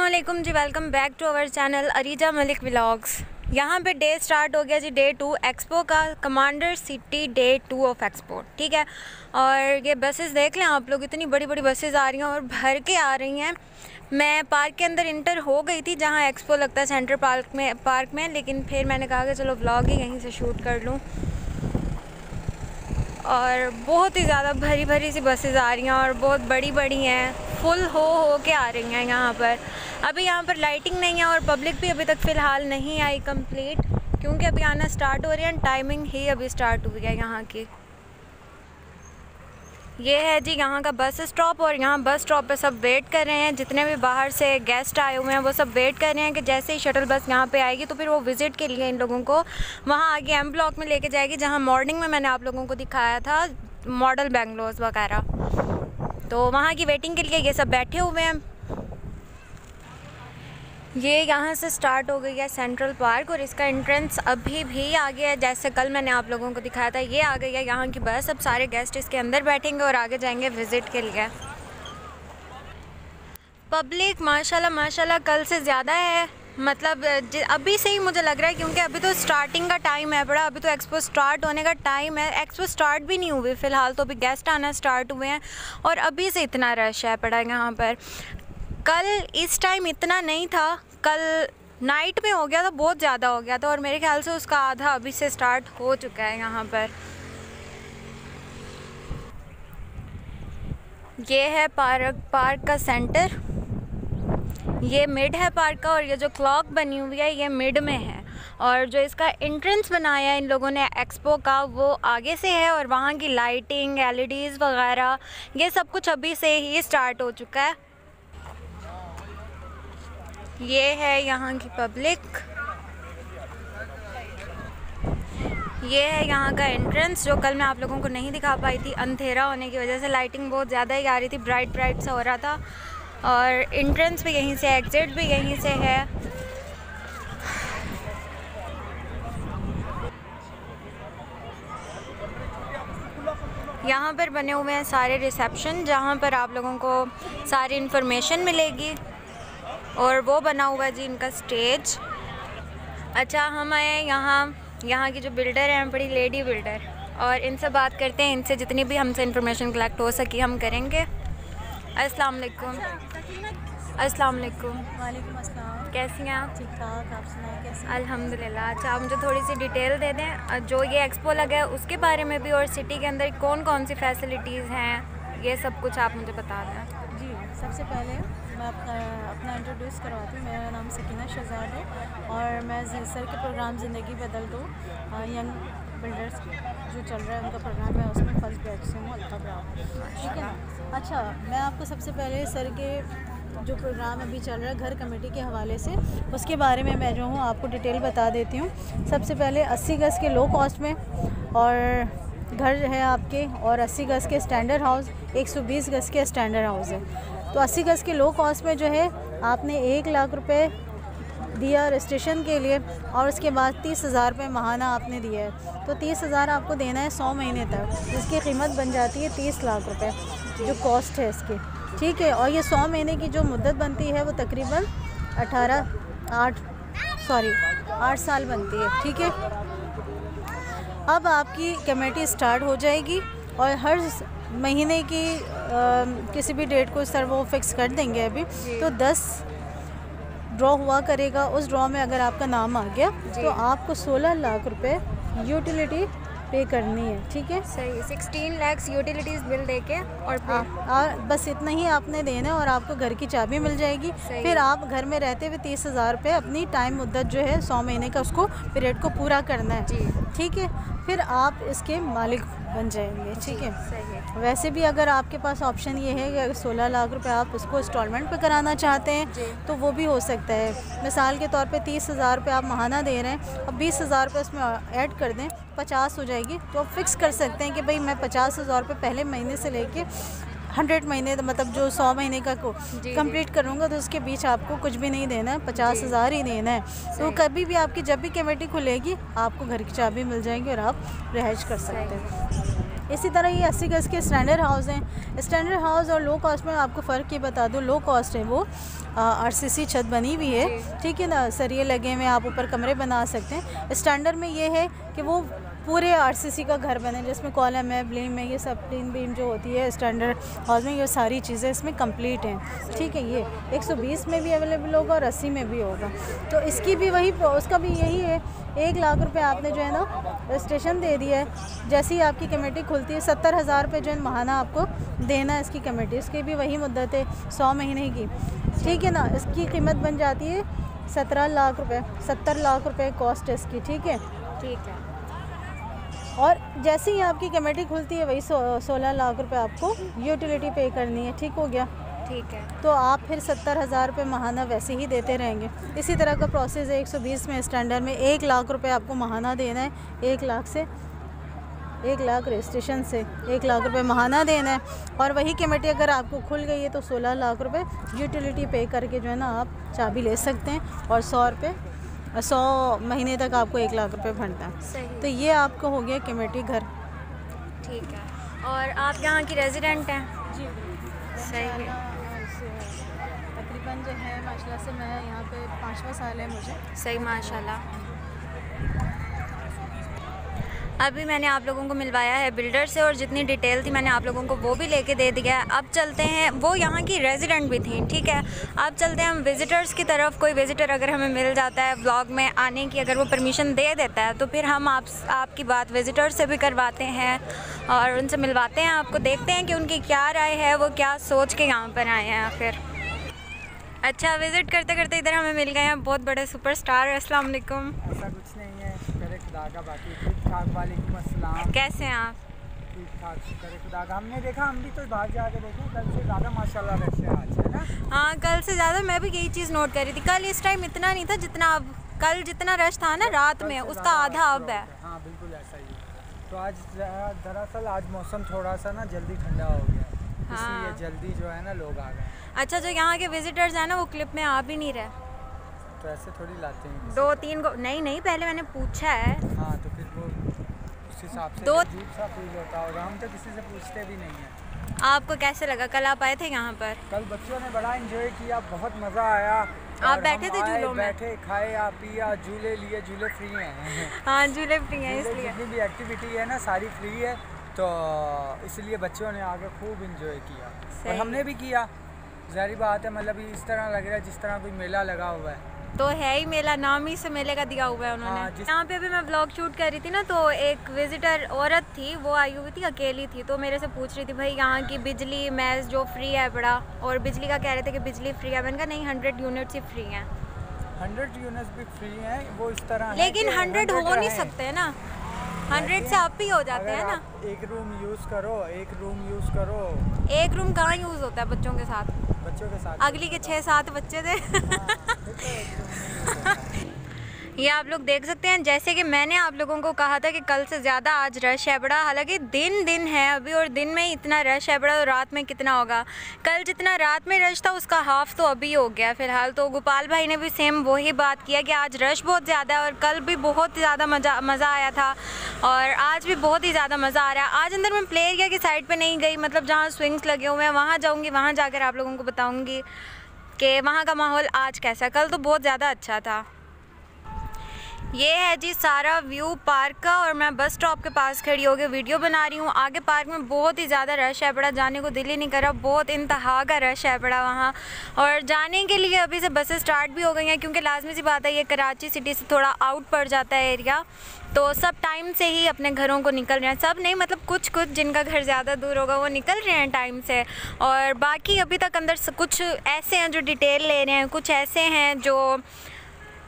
अस्सलामुअलैकुम जी, welcome back to our channel Areeja Malik vlogs. यहाँ पे डे स्टार्ट हो गया जी, डे 2 एक्सपो का, commander city day 2 of expo, ठीक है। और ये बसेस देख लें आप लोग, इतनी बड़ी बड़ी बसेस आ रही हैं और भर के आ रही हैं। मैं पार्क के अंदर इंटर हो गई थी जहाँ एक्सपो लगता है सेंट्रल पार्क में, लेकिन फिर मैंने कहा कि चलो व्लॉग ही यहीं से शूट कर लूँ। और बहुत ही ज़्यादा भरी भरी सी बसेस आ रही हैं और बहुत बड़ी बड़ी हैं, फुल हो के आ रही हैं यहाँ पर। अभी यहाँ पर लाइटिंग नहीं है और पब्लिक भी अभी तक फ़िलहाल नहीं आई कंप्लीट, क्योंकि अभी आना स्टार्ट हो रही है। टाइमिंग ही अभी स्टार्ट हुई है यहाँ की। ये है जी यहाँ का बस स्टॉप, और यहाँ बस स्टॉप पे सब वेट कर रहे हैं। जितने भी बाहर से गेस्ट आए हुए हैं वो सब वेट कर रहे हैं कि जैसे ही शटल बस यहाँ पे आएगी तो फिर वो विज़िट के लिए इन लोगों को वहाँ आगे एम ब्लॉक में लेके जाएगी, जहाँ मॉर्निंग में मैंने आप लोगों को दिखाया था मॉडल बेंगलोर्स वगैरह। तो वहाँ की वेटिंग के लिए ये सब बैठे हुए हैं। ये यहाँ से स्टार्ट हो गई है सेंट्रल पार्क, और इसका एंट्रेंस अभी भी आ गया है। जैसे कल मैंने आप लोगों को दिखाया था, ये आ गई है यहाँ की बस। अब सारे गेस्ट इसके अंदर बैठेंगे और आगे जाएंगे विज़िट के लिए। पब्लिक माशाल्लाह कल से ज़्यादा है, मतलब अभी से ही मुझे लग रहा है, क्योंकि अभी तो स्टार्टिंग का टाइम है बड़ा। अभी तो एक्सपो स्टार्ट होने का टाइम है, एक्सपो स्टार्ट भी नहीं हुई फ़िलहाल, तो अभी गेस्ट आना स्टार्ट हुए हैं और अभी से इतना रश है पड़ा यहाँ पर। कल इस टाइम इतना नहीं था, कल नाइट में हो गया था, बहुत ज़्यादा हो गया था, और मेरे ख्याल से उसका आधा अभी से स्टार्ट हो चुका है यहाँ पर। ये है पार्क का सेंटर, ये मिड है पार्क का, और ये जो क्लॉक बनी हुई है ये मिड में है। और जो इसका एंट्रेंस बनाया है इन लोगों ने एक्सपो का, वो आगे से है, और वहाँ की लाइटिंग, LEDs वगैरह ये सब कुछ अभी से ही स्टार्ट हो चुका है। ये है यहाँ की पब्लिक, ये है यहाँ का एंट्रेंस, जो कल मैं आप लोगों को नहीं दिखा पाई थी अंधेरा होने की वजह से। लाइटिंग बहुत ज़्यादा ही आ रही थी, ब्राइट सा हो रहा था। और एंट्रेंस भी यहीं से, एग्ज़िट भी यहीं से है। यहाँ पर बने हुए हैं सारे रिसेप्शन, जहाँ पर आप लोगों को सारी इन्फॉर्मेशन मिलेगी। और वो बना हुआ है जी इनका स्टेज। अच्छा, हम आए यहाँ की जो बिल्डर हैं, बड़ी लेडी बिल्डर, और इनसे बात करते हैं। इनसे जितनी भी हमसे इन्फॉर्मेशन कलेक्ट हो सकी हम करेंगे। अस्सलाम वालेकुम। अस्सलाम वालेकुम। वालेकुम अस्सलाम। कैसी हैं आप? ठीक ठाक, आप सुनाएं कैसे? अल्हम्दुलिल्लाह। अच्छा, आप मुझे थोड़ी सी डिटेल दे दें जो ये एक्सपो लगा है उसके बारे में भी, और सिटी के अंदर कौन कौन सी फैसिलिटीज़ हैं, ये सब कुछ आप मुझे बता दें। जी, सबसे पहले मैं अपना इंट्रोड्यूस करवाती हूँ। मेरा नाम सकीना शहजाद है और मैं सर के प्रोग्राम ज़िंदगी बदल दो यंग बिल्डर्स जो चल रहा है उनका प्रोग्राम है, उसमें फर्स्ट बैच से हूँ अल्ताब्रा, ठीक है ना। अच्छा, मैं आपको सबसे पहले सर के जो प्रोग्राम अभी चल रहा है घर कमेटी के हवाले से, उसके बारे में मैं जो हूँ आपको डिटेल बता देती हूँ। सबसे पहले 80 गज़ के लो कॉस्ट में और घर है आपके, और 80 गज़ के स्टैंडर्ड हाउस, 120 गज़ के स्टैंडर्ड हाउस है। तो 80 गज़ के लो कॉस्ट में जो है आपने 1 लाख रुपए दिया रजिस्ट्रेशन के लिए, और उसके बाद 30,000 रुपये महाना आपने दिया है। तो 30,000 आपको देना है 100 महीने तक, जिसकी कीमत बन जाती है 30 लाख रुपए जो कॉस्ट है इसकी, ठीक है। और ये 100 महीने की जो मुद्दत बनती है वो तकरीबन 8 साल बनती है, ठीक है। अब आपकी कमेटी स्टार्ट हो जाएगी और हर महीने की किसी भी डेट को सर वो फिक्स कर देंगे अभी। तो 10 ड्रॉ हुआ करेगा, उस ड्रॉ में अगर आपका नाम आ गया तो आपको 16 लाख रुपए यूटिलिटी पे करनी है, ठीक है। सही, 16 लाख यूटिलिटीज़ बिल देके, और बस इतना ही आपने देना है और आपको घर की चाबी मिल जाएगी। फिर आप घर में रहते हुए 30,000 रुपये अपनी टाइम मुद्दत जो है 100 महीने का, उसको पीरियड को पूरा करना है जी, ठीक है। फिर आप इसके मालिक बन जाएंगे, ठीक है। सही है। वैसे भी अगर आपके पास ऑप्शन ये है कि अगर 16 लाख रुपए आप उसको इंस्टॉलमेंट पे कराना चाहते हैं तो वो भी हो सकता है। मिसाल के तौर पे 30,000 रुपये आप महाना दे रहे हैं, अब 20,000 रुपये उसमें ऐड कर दें, 50 हो जाएगी। तो आप फिक्स कर सकते हैं कि भाई मैं 50,000 रुपये पहले महीने से लेके 100 महीने, मतलब जो 100 महीने का को कंप्लीट करूँगा, तो उसके बीच आपको कुछ भी नहीं देना है, 50,000 ही देना है। तो कभी भी आपकी जब भी कमेटी खुलेगी आपको घर की चाबी मिल जाएगी और आप रिहाइश कर सकते हैं। इसी तरह ये 80 गज़ के स्टैंडर्ड हाउस हैं। स्टैंडर्ड हाउस और लो कॉस्ट में आपको फ़र्क ये बता दूँ, लो कॉस्ट है वो RCC छत बनी हुई है, ठीक है ना, सरिये लगे हुए, आप ऊपर कमरे बना सकते हैं। स्टैंडर्ड में ये है कि वो पूरे RCC का घर बने जिसमें कॉलम है, बीम है, ये सब टीन बीम जो होती है स्टैंडर्ड हाउस में, ये सारी चीज़ें इसमें कंप्लीट हैं, ठीक है। ये 120 में भी अवेलेबल होगा और 80 में भी होगा। तो इसकी भी वही, उसका भी यही है, 1 लाख रुपए आपने जो है ना रजिस्ट्रेशन दे दिया है, जैसे ही आपकी कमेटी खुलती है 70,000 रुपये जो है महाना आपको देना है इसकी कमेटी। इसकी भी वही मुद्दत है 100 महीने की, ठीक है ना। इसकी कीमत बन जाती है 17 लाख रुपए, 70 लाख रुपए कॉस्ट है इसकी, ठीक है। ठीक है। और जैसे ही आपकी कमेटी खुलती है वही 16 लाख रुपए आपको यूटिलिटी पे करनी है, ठीक हो गया। ठीक है। तो आप फिर 70,000 रुपये महाना वैसे ही देते रहेंगे। इसी तरह का प्रोसेस है 120 में स्टैंडर्ड में 1 लाख रुपए आपको महाना देना है, 1 लाख से 1 लाख रजिस्ट्रेशन से 1 लाख रुपए महाना देना है। और वही कमेटी अगर आपको खुल गई है तो 16 लाख रुपए यूटिलिटी पे करके जो है ना आप चाबी ले सकते हैं, और 100 महीने तक आपको 1 लाख रुपए भरना है। सही। तो ये आपको हो गया कमेटी घर। ठीक है। और आप यहाँ की रेजिडेंट हैं? जी सही है। तकरीबन जो है माशाल्लाह से मैं यहाँ पे 5वां साल है मुझे। सही, माशाल्लाह। अभी मैंने आप लोगों को मिलवाया है बिल्डर से, और जितनी डिटेल थी मैंने आप लोगों को वो भी लेके दे दिया है। अब चलते हैं, वो यहाँ की रेजिडेंट भी थी, ठीक है। अब चलते हैं हम विज़िटर्स की तरफ। कोई विज़िटर अगर हमें मिल जाता है व्लॉग में आने की, अगर वो परमिशन दे देता है, तो फिर हम आपकी बात विज़िटर से भी करवाते हैं और उनसे मिलवाते हैं आपको, देखते हैं कि उनकी क्या राय है, वो क्या सोच के यहाँ पर आए हैं आखिर। अच्छा, विज़िट करते करते इधर हमें मिल गए हैं बहुत बड़े सुपरस्टार। अस्सलाम वालेकुम। ऐसा कुछ नहीं है, शुक्र खुदा का, बाकी ठीक ठाक। वालेकुम अस्सलाम। कैसे हैं आप? ठीक ठाक, शुक्र खुदा का। हमने देखा, हम भी तो बाहर जाके देखें, कल से ज़्यादा माशाल्लाह रश है आज, है ना? हाँ, कल से ज़्यादा। मैं भी यही चीज़ नोट कर रही थी, कल इस टाइम इतना नहीं था जितना अब, कल जितना रश था ना रात में उसका आधा अब है। हाँ बिल्कुल ऐसा ही है। तो आज दरअसल आज मौसम थोड़ा सा ना जल्दी ठंडा हो गया, इसलिए जल्दी जो है ना लोग आ गए। अच्छा, जो यहाँ के विजिटर्स हैं ना वो क्लिप में आ भी नहीं रहे, तो ऐसे थोड़ी लाते हैं 2-3 को। नहीं, पहले मैंने पूछा है। हाँ, तो फिर वो उस हिसाब से अजीब सा फील होता होगा। हम तो किसी से पूछते भी नहीं हैं। आपको कैसे लगा? कल आप आए थे यहाँ पर? कल बच्चों ने बड़ा एंजॉय किया, बहुत मज़ा आया। आप बैठे थे झूलों में? बैठे, खाया पिया, झूले लिए, झूले फ्री हैं। हाँ, झूले फ्री हैं इसलिए। जितनी भी एक्टिविटी है ना सारी फ्री है, तो इसलिए बच्चों ने आके खूब एंजॉय किया और हमने भी किया। ज़ाहिर बात है, मतलब इस तरह लग रहा है जिस तरह कोई मेला लगा हुआ है। तो है ही मेला, नाम ही से मेले का दिया हुआ है उन्होंने। हाँ, यहाँ पे अभी मैं व्लॉग शूट कर रही थी ना, तो एक विजिटर औरत थी, वो आई हुई थी, अकेली थी, तो मेरे से पूछ रही थी भाई यहाँ की बिजली मैस जो फ्री है बड़ा, और बिजली का कह रहे थे कि बिजली फ्री है। मैंने कहा नहीं, 100 यूनिट्स ही फ्री हैं। 100 यूनिट्स भी फ्री हैं, वो इस तरह है लेकिन कि 100 हो नहीं सकते ना, 100 से अप ही हो जाते हैं ना। एक रूम यूज़ करो, एक रूम कहाँ यूज़ होता है बच्चों के साथ? बच्चों के साथ अगली के 6-7 बच्चे थे। ये आप लोग देख सकते हैं, जैसे कि मैंने आप लोगों को कहा था कि कल से ज़्यादा आज रश है बड़ा। हालांकि दिन है अभी, और दिन में इतना रश है बड़ा, तो रात में कितना होगा? कल जितना रात में रश था उसका हाफ तो अभी हो गया फ़िलहाल। तो गोपाल भाई ने भी सेम वही बात किया कि आज रश बहुत ज़्यादा है, और कल भी बहुत ज़्यादा मज़ा आया था, और आज भी बहुत ही ज़्यादा मज़ा आ रहा है। आज अंदर मैं प्ले एरिया की साइड पर नहीं गई, मतलब जहाँ स्विंग्स लगे हुए हैं वहाँ जाऊँगी, वहाँ जाकर आप लोगों को बताऊँगी कि वहाँ का माहौल आज कैसा। कल तो बहुत ज़्यादा अच्छा था। ये है जी सारा व्यू पार्क का, और मैं बस स्टॉप के पास खड़ी होकर वीडियो बना रही हूँ। आगे पार्क में बहुत ही ज़्यादा रश है बड़ा, जाने को दिल ही नहीं कर रहा, बहुत इंतहा का रश है बड़ा वहाँ। और जाने के लिए अभी से बसें स्टार्ट भी हो गई हैं, क्योंकि लाजमी सी बात है ये कराची सिटी से थोड़ा आउट पड़ जाता है एरिया, तो सब टाइम से ही अपने घरों को निकल रहे हैं। सब नहीं, मतलब कुछ जिनका घर ज़्यादा दूर होगा वो निकल रहे हैं टाइम से, और बाकी अभी तक अंदर कुछ ऐसे हैं जो डिटेल ले रहे हैं, कुछ ऐसे हैं जो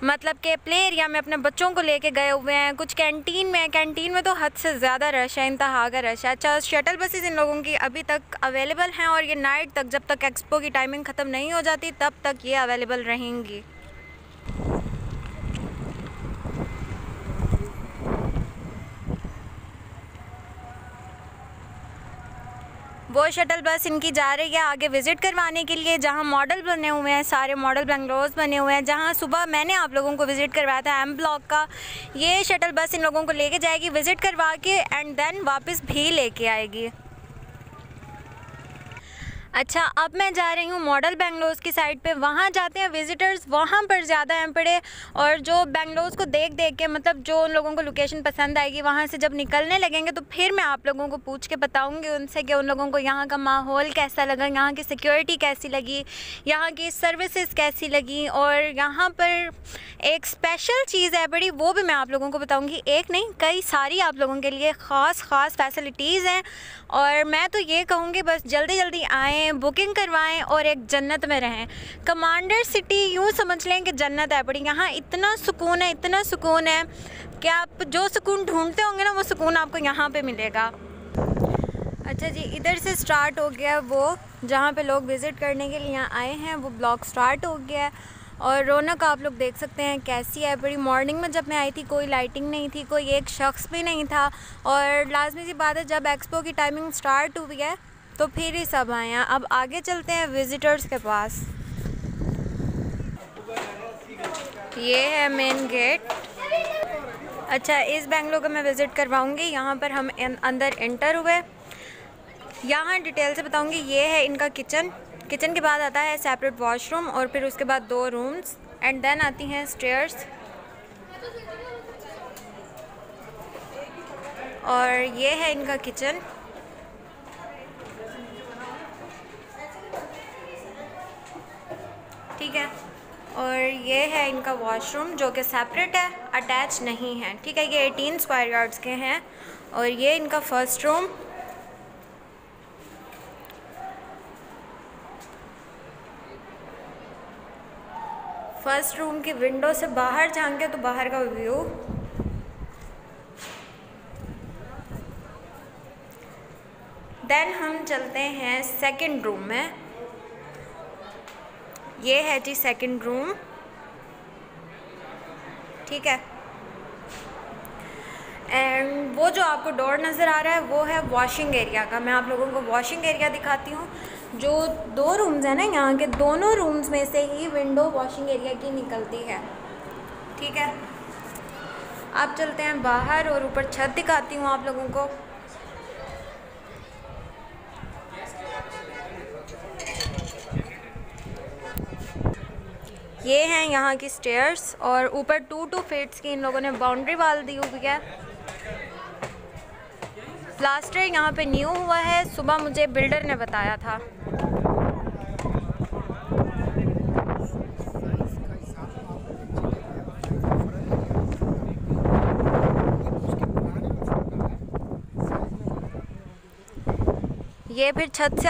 मतलब कि प्ले एरिया में अपने बच्चों को लेके गए हुए हैं, कुछ कैंटीन में तो हद से ज़्यादा रश है, इंतहा का रश है। अच्छा, शटल बसेस इन लोगों की अभी तक अवेलेबल हैं, और ये नाइट तक, जब तक एक्सपो की टाइमिंग ख़त्म नहीं हो जाती तब तक ये अवेलेबल रहेंगी। वो शटल बस इनकी जा रही है आगे विज़िट करवाने के लिए, जहाँ मॉडल बने हुए हैं, सारे मॉडल बंगलोज़ बने हुए हैं, जहाँ सुबह मैंने आप लोगों को विज़िट करवाया था एम ब्लॉक का। ये शटल बस इन लोगों को लेके जाएगी विज़िट करवा के, एंड देन वापस भी लेके आएगी। अच्छा, अब मैं जा रही हूँ मॉडल बेंगलोज़ की साइड पे। वहाँ जाते हैं विज़िटर्स, वहाँ पर ज़्यादा हैं पड़े, और जो बेंगलोज़ को देख देख के, मतलब जो उन लोगों को लोकेशन पसंद आएगी, वहाँ से जब निकलने लगेंगे तो फिर मैं आप लोगों को पूछ के बताऊँगी उनसे कि उन लोगों को यहाँ का माहौल कैसा लगा, यहाँ की सिक्योरिटी कैसी लगी, यहाँ की सर्विसेज कैसी लगी। और यहाँ पर एक स्पेशल चीज़ है बड़ी, वो भी मैं आप लोगों को बताऊँगी। एक नहीं, कई सारी आप लोगों के लिए ख़ास फैसिलिटीज़ हैं, और मैं तो ये कहूँगी बस जल्दी जल्दी आएँ, बुकिंग करवाएं और एक जन्नत में रहें। कमांडर सिटी यूँ समझ लें कि जन्नत है बड़ी। यहाँ इतना सुकून है, इतना सुकून है कि आप जो सुकून ढूंढते होंगे ना, वो सुकून आपको यहाँ पे मिलेगा। अच्छा जी, इधर से स्टार्ट हो गया वो जहाँ पे लोग विज़िट करने के लिए यहाँ आए हैं, वो ब्लॉक स्टार्ट हो गया है। और रौनक आप लोग देख सकते हैं कैसी है बड़ी। मॉर्निंग में जब मैं आई थी कोई लाइटिंग नहीं थी, कोई एक शख्स भी नहीं था, और लाजमी सी बात है जब एक्सपो की टाइमिंग स्टार्ट हुई है तो फिर ही सब आए हैं। अब आगे चलते हैं विज़िटर्स के पास। ये है मेन गेट। अच्छा, इस बेंगलो का मैं विज़िट करवाऊँगी। यहाँ पर हम अंदर एंटर हुए, यहाँ डिटेल से बताऊँगी। ये है इनका किचन। किचन के बाद आता है सेपरेट वॉशरूम, और फिर उसके बाद 2 रूम्स, एंड देन आती हैं स्टेयर्स। और ये है इनका किचन। ठीक है, और ये है इनका वॉशरूम जो कि सेपरेट है, अटैच नहीं है। ठीक है, ये 18 स्क्वायर यार्ड्स के हैं। और ये इनका फर्स्ट रूम। फर्स्ट रूम की विंडो से बाहर झांके तो बाहर का व्यू। देन हम चलते हैं सेकंड रूम में। ये है जी सेकंड रूम। ठीक है, एंड वो जो आपको डोर नज़र आ रहा है वो है वॉशिंग एरिया का। मैं आप लोगों को वॉशिंग एरिया दिखाती हूँ। जो 2 रूम्स हैं ना, यहाँ के दोनों रूम्स में से ही विंडो वॉशिंग एरिया की निकलती है। ठीक है, आप चलते हैं बाहर और ऊपर छत दिखाती हूँ आप लोगों को। ये हैं यहाँ की स्टेयर्स, और ऊपर 2 फीट्स की इन लोगों ने बाउंड्री वाल दी हुई है। प्लास्टर यहाँ पे न्यू हुआ है, सुबह मुझे बिल्डर ने बताया था। ये फिर छत से